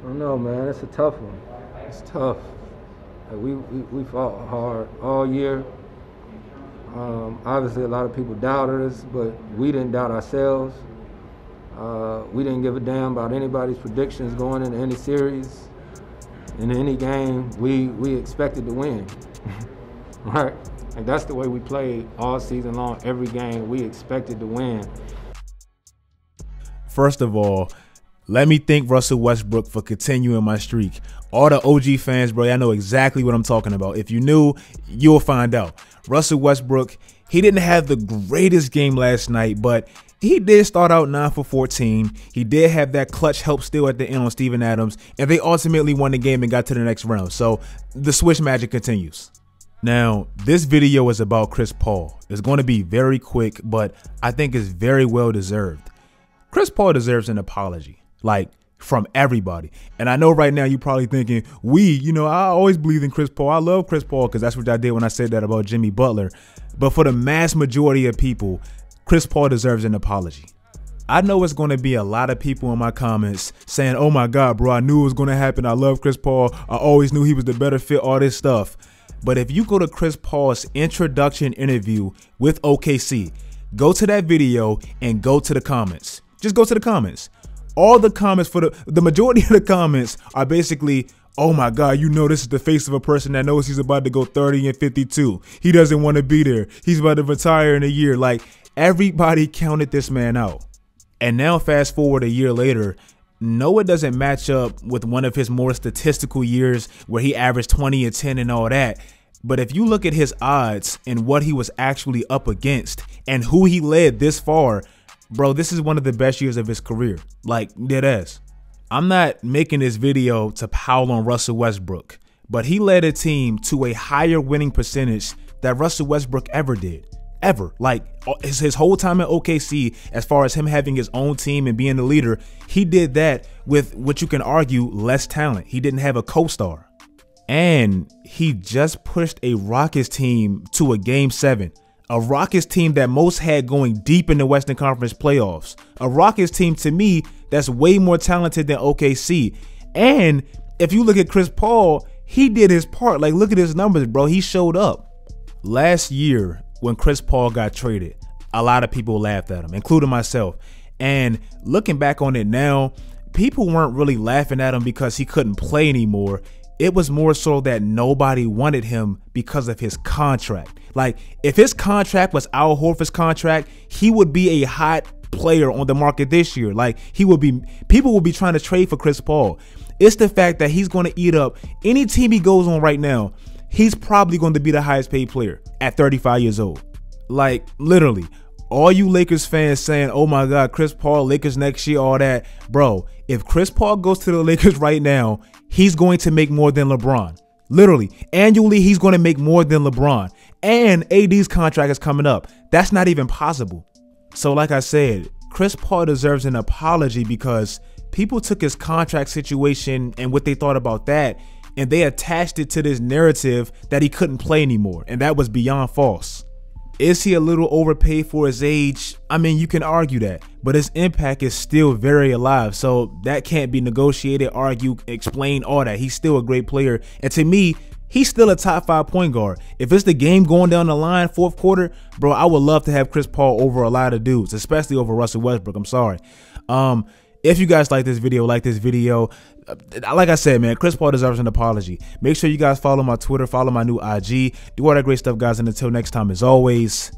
I don't know, man. It's a tough one. It's tough. Like we fought hard all year. Obviously, a lot of people doubted us, but we didn't doubt ourselves. We didn't give a damn about anybody's predictions going into any series. In any game, we expected to win. Right? Like that's the way we played all season long. Every game, we expected to win. First of all, let me thank Russell Westbrook for continuing my streak. All the OG fans, bro, I know exactly what I'm talking about. If you knew, you'll find out. Russell Westbrook, he didn't have the greatest game last night, but he did start out 9 for 14. He did have that clutch help steal at the end on Steven Adams, and they ultimately won the game and got to the next round. So the Swish magic continues. Now, this video is about Chris Paul. It's going to be very quick, but I think it's very well deserved. Chris Paul deserves an apology, like from everybody. And I know right now you're probably thinking, I always believe in Chris Paul. I love Chris Paul because that's what I did when I said that about Jimmy Butler. But for the mass majority of people, Chris Paul deserves an apology. I know it's going to be a lot of people in my comments saying, oh my God, bro, I knew it was going to happen. I love Chris Paul. I always knew he was the better fit, all this stuff. But if you go to Chris Paul's introduction interview with OKC, go to that video and go to the comments. Just go to the comments. All the comments for the majority of the comments are basically, oh my God, this is the face of a person that knows he's about to go 30 and 52. He doesn't want to be there. He's about to retire in a year. Like everybody counted this man out. And now fast forward a year later, no, it doesn't match up with one of his more statistical years where he averaged 20 and 10 and all that. But if you look at his odds and what he was actually up against and who he led this far, bro, this is one of the best years of his career. Like, dead ass. I'm not making this video to pile on Russell Westbrook, but he led a team to a higher winning percentage that Russell Westbrook ever did. Ever. Like his whole time at OKC, as far as him having his own team and being the leader, he did that with what you can argue less talent. He didn't have a co-star. And he just pushed a Rockets team to a Game 7. A Rockets team that most had going deep in the Western Conference playoffs. A Rockets team, to me, that's way more talented than OKC. And if you look at Chris Paul, he did his part. Like, look at his numbers, bro. He showed up. Last year, when Chris Paul got traded, a lot of people laughed at him, including myself. And looking back on it now, people weren't really laughing at him because he couldn't play anymore. It was more so that nobody wanted him because of his contract. Like, if his contract was Al Horford's contract, he would be a hot player on the market this year. Like, people would be trying to trade for Chris Paul. It's the fact that he's going to eat up any team he goes on right now. He's probably going to be the highest paid player at 35 years old. Like, literally, all you Lakers fans saying, oh my God, Chris Paul, Lakers next year, all that. Bro, if Chris Paul goes to the Lakers right now, he's going to make more than LeBron. Literally, annually, he's going to make more than LeBron. And AD's contract is coming up. That's not even possible. So like I said, Chris Paul deserves an apology because people took his contract situation and what they thought about that, and they attached it to this narrative that he couldn't play anymore. And that was beyond false. Is he a little overpaid for his age? I mean, you can argue that, but his impact is still very alive. So that can't be negotiated, argued, explained, all that. He's still a great player. And to me, he's still a top 5 point guard. If it's the game going down the line, fourth quarter, bro, I would love to have Chris Paul over a lot of dudes, especially over Russell Westbrook. I'm sorry. If you guys like this video, like I said, man, Chris Paul deserves an apology. Make sure you guys follow my Twitter, follow my new IG, do all that great stuff, guys. And until next time, as always,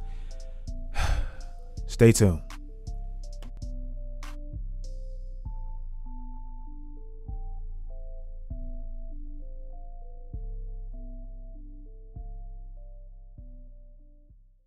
stay tuned.